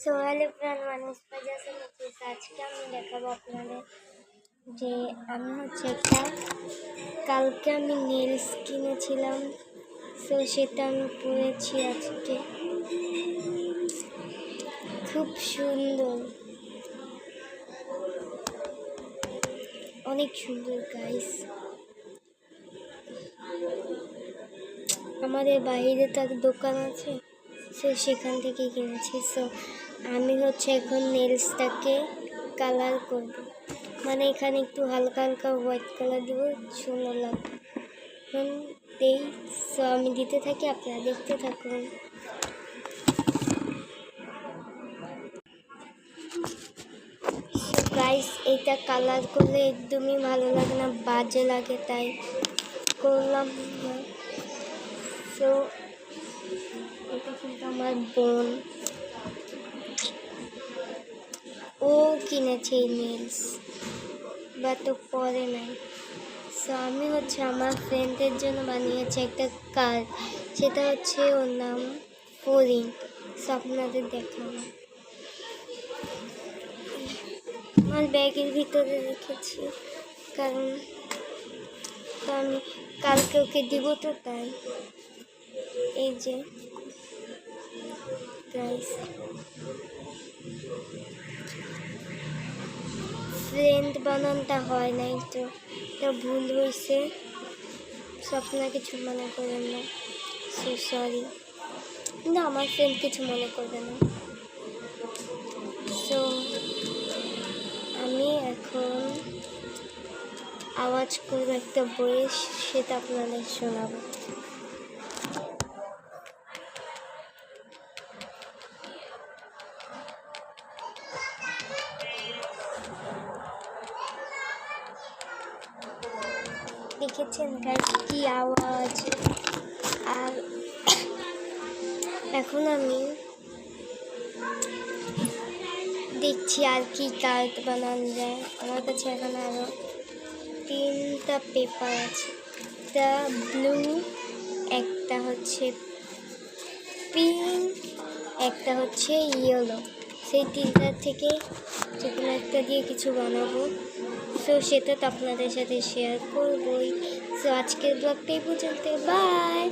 So hello friend, মানুষ বাজার আজকে আমি দেখাবো আপনাদের যে আমি হচ্ছে কালকে আমি নেলস কিনেছিলাম। সো সেটা আমি পরেছি আজকে, খুব সুন্দর, অনেক সুন্দর গাইস। আমাদের বাইরে তার দোকান আছে, সো সেখান থেকে কিনেছি। সো আমি হচ্ছে এখন নেলসটাকে কালার করব, মানে এখানে একটু হালকা হালকা হোয়াইট কালার দিব, সুন্দর লাগবে। দেই, সো আমি দিতে থাকি, আপনারা দেখতে থাকুন। গাইস, এটা কালার করলে একদমই ভালো লাগে না, বাজে লাগে, তাই করলাম না। সো এটা কিন্তু আমার বোন, ও কিনেছে এই নেলস, বা তো পরে নাই। সো আমি হচ্ছে আমার ফ্রেন্ডের জন্য বানিয়েছি একটা কার্ড, সেটা হচ্ছে ওর নাম ফরিন। সো আপনাদের দেখাবো, আমার ব্যাগের ভিতরে রেখেছি, কারণ তো আমি কালকে ওকে দিব, তো তাই। এই যে গাইস, ফ্রেন্ড বানানটা হয় নাই, তো এটা ভুল হয়েছে, আপনারা কিছু মনে করেন না, সো সরি। না, আমার ফ্রেন্ড কিছু মনে করবে না। সো আমি এখন আওয়াজ করব একটা বইয়ে, সেটা আপনাদের শোনাবো। দেখেছেন গাইস কি আওয়াজ। আর এখন আমি দেখছি আর কি কার্ড বানানো যায়। আমার কাছে এখন আরো 3টা পেপার আছে, একটা ব্লু, একটা হচ্ছে পিঙ্ক, একটা হচ্ছে ইয়েলো। সেই 3টার থেকে যে কোনো একটা দিয়ে কিছু বানাবো, সো সেটা তো আপনাদের সাথে শেয়ার করবই। সো আজকের ব্লগটা এই পর্যন্ত, বাই।